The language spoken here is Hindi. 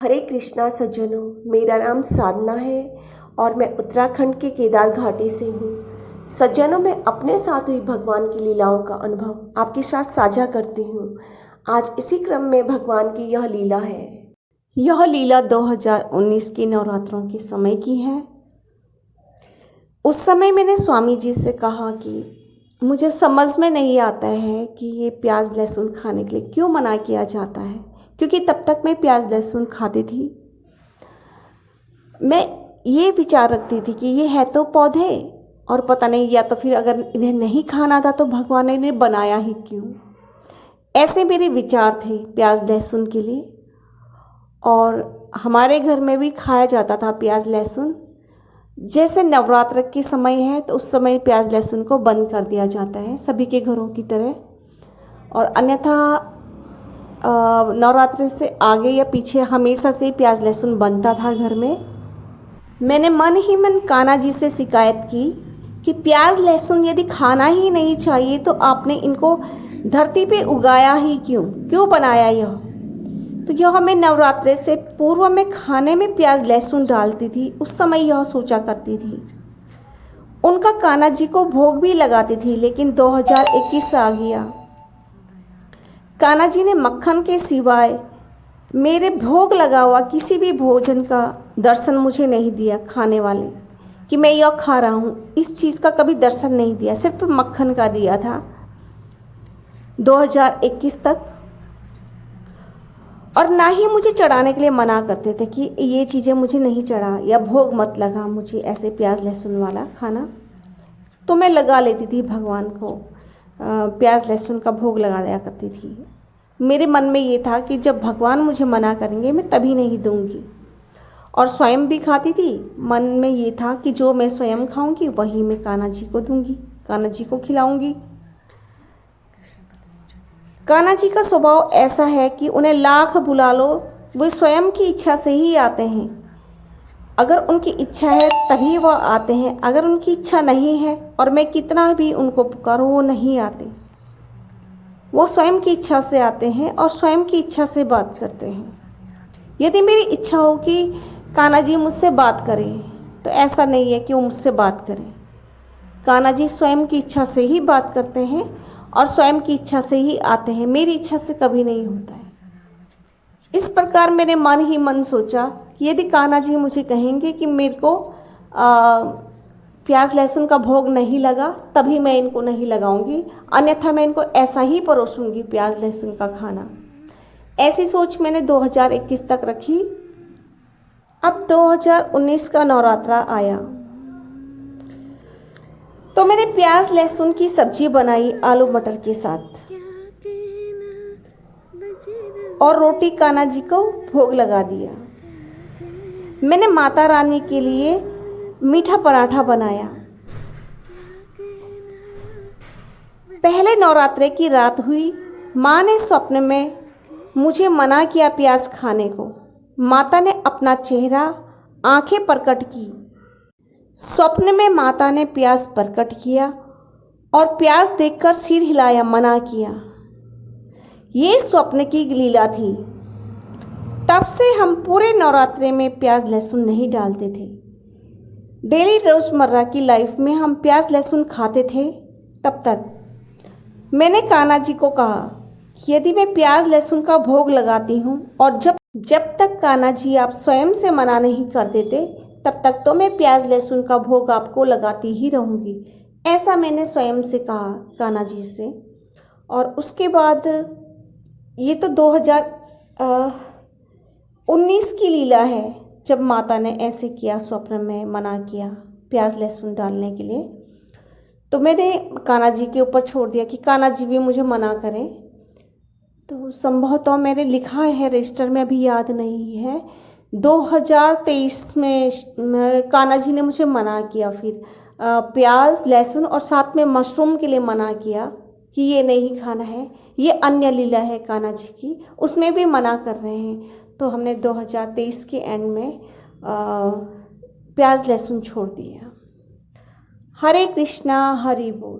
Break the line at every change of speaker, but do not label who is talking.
हरे कृष्णा सज्जनों, मेरा नाम साधना है और मैं उत्तराखंड के केदार घाटी से हूँ। सज्जनों, मैं अपने साथ हुई भगवान की लीलाओं का अनुभव आपके साथ साझा करती हूँ। आज इसी क्रम में भगवान की यह लीला है। यह लीला 2019 के नवरात्रों के समय की है। उस समय मैंने स्वामी जी से कहा कि मुझे समझ में नहीं आता है कि ये प्याज लहसुन खाने के लिए क्यों मना किया जाता है, क्योंकि तब तक मैं प्याज लहसुन खाती थी। मैं ये विचार रखती थी कि ये है तो पौधे, और पता नहीं, या तो फिर अगर इन्हें नहीं खाना था तो भगवान ने इन्हें बनाया ही क्यों। ऐसे मेरे विचार थे प्याज लहसुन के लिए। और हमारे घर में भी खाया जाता था प्याज लहसुन। जैसे नवरात्र के समय है तो उस समय प्याज लहसुन को बंद कर दिया जाता है, सभी के घरों की तरह। और अन्यथा नवरात्रि से आगे या पीछे हमेशा से प्याज लहसुन बनता था घर में। मैंने मन ही मन कान्हा जी से शिकायत की कि प्याज लहसुन यदि खाना ही नहीं चाहिए तो आपने इनको धरती पे उगाया ही क्यों बनाया यह। तो यह मैं नवरात्रि से पूर्व में खाने में प्याज लहसुन डालती थी, उस समय यह सोचा करती थी। उनका कान्हा जी को भोग भी लगाती थी, लेकिन 2021 आ गया। कान्हा जी ने मक्खन के सिवाय मेरे भोग लगा हुआ किसी भी भोजन का दर्शन मुझे नहीं दिया, खाने वाले कि मैं यह खा रहा हूँ, इस चीज़ का कभी दर्शन नहीं दिया, सिर्फ मक्खन का दिया था 2021 तक। और ना ही मुझे चढ़ाने के लिए मना करते थे कि ये चीज़ें मुझे नहीं चढ़ा या भोग मत लगा मुझे ऐसे प्याज लहसुन वाला खाना। तो मैं लगा लेती थी भगवान को, प्याज लहसुन का भोग लगा दिया करती थी। मेरे मन में ये था कि जब भगवान मुझे मना करेंगे मैं तभी नहीं दूंगी। और स्वयं भी खाती थी। मन में ये था कि जो मैं स्वयं खाऊंगी वही मैं कान्हा जी को दूंगी, कान्हा जी को खिलाऊंगी। कान्हा जी का स्वभाव ऐसा है कि उन्हें लाख बुला लो, वे स्वयं की इच्छा से ही आते हैं। अगर उनकी इच्छा है तभी वह आते हैं, अगर उनकी इच्छा नहीं है और मैं कितना भी उनको पुकारूं वो नहीं आते। वो स्वयं की इच्छा से आते हैं और स्वयं की इच्छा से बात करते हैं। यदि मेरी इच्छा हो कि कान्हा जी मुझसे बात करें तो ऐसा नहीं है कि वो मुझसे बात करें। कान्हा जी स्वयं की इच्छा से ही बात करते हैं और स्वयं की इच्छा से ही आते हैं, मेरी इच्छा से कभी नहीं होता है। इस प्रकार मैंने मन ही मन सोचा कि यदि कान्हा जी मुझे कहेंगे कि मेरे को प्याज लहसुन का भोग नहीं लगा तभी मैं इनको नहीं लगाऊंगी, अन्यथा मैं इनको ऐसा ही परोसूंगी प्याज लहसुन का खाना। ऐसी सोच मैंने 2021 तक रखी। अब 2019 का नवरात्रा आया तो मैंने प्याज लहसुन की सब्जी बनाई आलू मटर के साथ और रोटी कान्हा जी को भोग लगा दिया। मैंने माता रानी के लिए मीठा पराठा बनाया। पहले नवरात्रे की रात हुई, माँ ने स्वप्न में मुझे मना किया प्याज खाने को। माता ने अपना चेहरा, आंखें प्रकट की। स्वप्न में माता ने प्याज प्रकट किया और प्याज देखकर सिर हिलाया, मना किया। ये स्वप्न की लीला थी। तब से हम पूरे नवरात्रे में प्याज लहसुन नहीं डालते थे। डेली रोज़मर्रा की लाइफ में हम प्याज लहसुन खाते थे। तब तक मैंने कान्हा जी को कहा कि यदि मैं प्याज लहसुन का भोग लगाती हूँ और जब तक कान्हा जी आप स्वयं से मना नहीं कर देते तब तक तो मैं प्याज लहसुन का भोग आपको लगाती ही रहूँगी। ऐसा मैंने स्वयं से कहा कान्हा जी से। और उसके बाद ये तो 2019 की लीला है, जब माता ने ऐसे किया, स्वप्न में मना किया प्याज लहसुन डालने के लिए। तो मैंने कान्हा जी के ऊपर छोड़ दिया कि कान्हा जी भी मुझे मना करें। तो संभवतः मैंने लिखा है रजिस्टर में, अभी याद नहीं है, 2023 में कान्हा जी ने मुझे मना किया। फिर प्याज लहसुन और साथ में मशरूम के लिए मना किया कि ये नहीं खाना है, ये अन्य लीला है कान्हा जी की, उसमें भी मना कर रहे हैं। तो हमने 2023 के एंड में प्याज लहसुन छोड़ दिया। हरे कृष्णा, हरि बोल।